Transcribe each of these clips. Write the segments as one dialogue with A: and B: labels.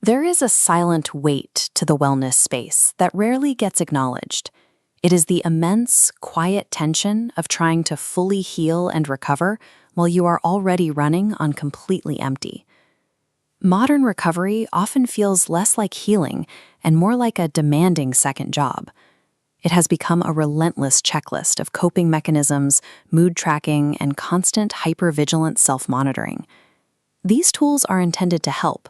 A: There is a silent weight to the wellness space that rarely gets acknowledged. It is the immense, quiet tension of trying to fully heal and recover while you are already running on completely empty. Modern recovery often feels less like healing and more like a demanding second job. It has become a relentless checklist of coping mechanisms, mood tracking, and constant hypervigilant self-monitoring. These tools are intended to help,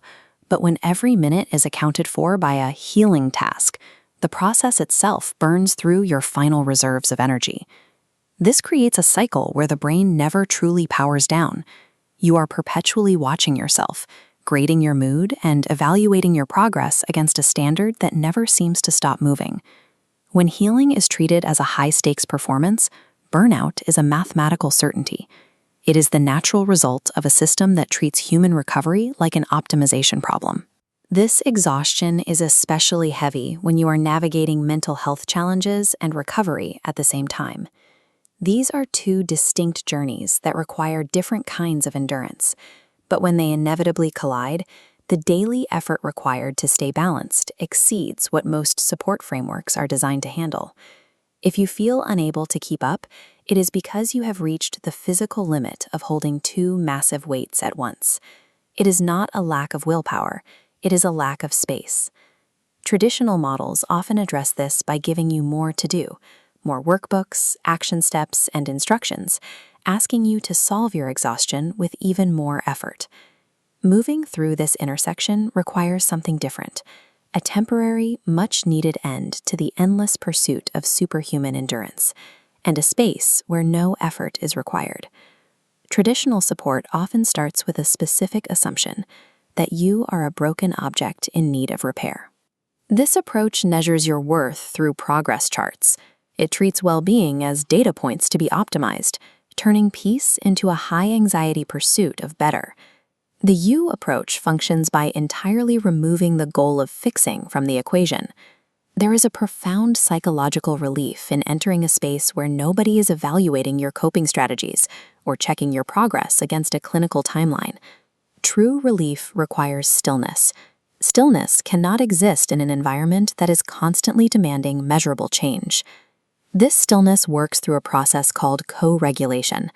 A: but when every minute is accounted for by a healing task, the process itself burns through your final reserves of energy. This creates a cycle where the brain never truly powers down. You are perpetually watching yourself, grading your mood, and evaluating your progress against a standard that never seems to stop moving. When healing is treated as a high-stakes performance, burnout is a mathematical certainty. It is the natural result of a system that treats human recovery like an optimization problem. This exhaustion is especially heavy when you are navigating mental health challenges and recovery at the same time. These are two distinct journeys that require different kinds of endurance, but when they inevitably collide, the daily effort required to stay balanced exceeds what most support frameworks are designed to handle. If you feel unable to keep up, it is because you have reached the physical limit of holding two massive weights at once. It is not a lack of willpower, it is a lack of space. Traditional models often address this by giving you more to do, more workbooks, action steps, and instructions, asking you to solve your exhaustion with even more effort. Moving through this intersection requires something different, a temporary, much-needed end to the endless pursuit of superhuman endurance, and a space where no effort is required. Traditional support often starts with a specific assumption that you are a broken object in need of repair. This approach measures your worth through progress charts. It treats well-being as data points to be optimized, turning peace into a high-anxiety pursuit of better. The you approach functions by entirely removing the goal of fixing from the equation. There is a profound psychological relief in entering a space where nobody is evaluating your coping strategies or checking your progress against a clinical timeline. True relief requires stillness. Stillness cannot exist in an environment that is constantly demanding measurable change. This stillness works through a process called co-regulation.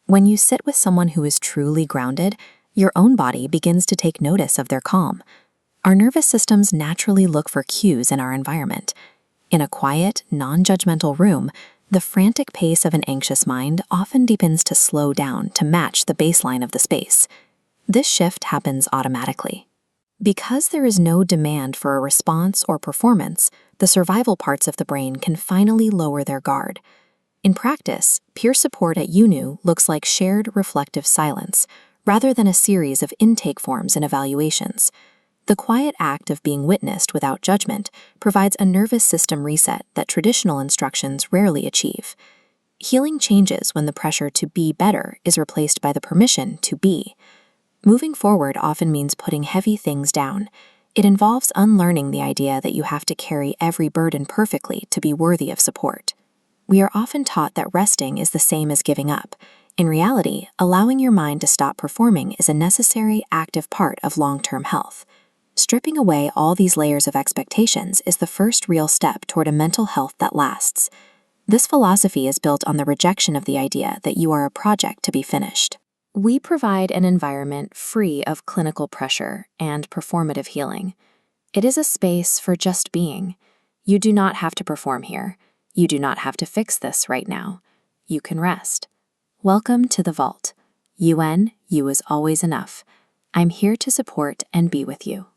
A: When you sit with someone who is truly grounded, your own body begins to take notice of their calm. Our nervous systems naturally look for cues in our environment. In a quiet, non-judgmental room, the frantic pace of an anxious mind often begins to slow down to match the baseline of the space. This shift happens automatically. Because there is no demand for a response or performance, the survival parts of the brain can finally lower their guard. In practice, peer support at UNU looks like shared reflective silence, rather than a series of intake forms and evaluations. The quiet act of being witnessed without judgment provides a nervous system reset that traditional instructions rarely achieve. Healing changes when the pressure to be better is replaced by the permission to be. Moving forward often means putting heavy things down. It involves unlearning the idea that you have to carry every burden perfectly to be worthy of support. We are often taught that resting is the same as giving up. In reality, allowing your mind to stop performing is a necessary, active part of long-term health. Stripping away all these layers of expectations is the first real step toward a mental health that lasts. This philosophy is built on the rejection of the idea that you are a project to be finished. We provide an environment free of clinical pressure and performative healing. It is a space for just being. You do not have to perform here. You do not have to fix this right now. You can rest. Welcome to the Vault. UN, you is always enough. I'm here to support and be with you.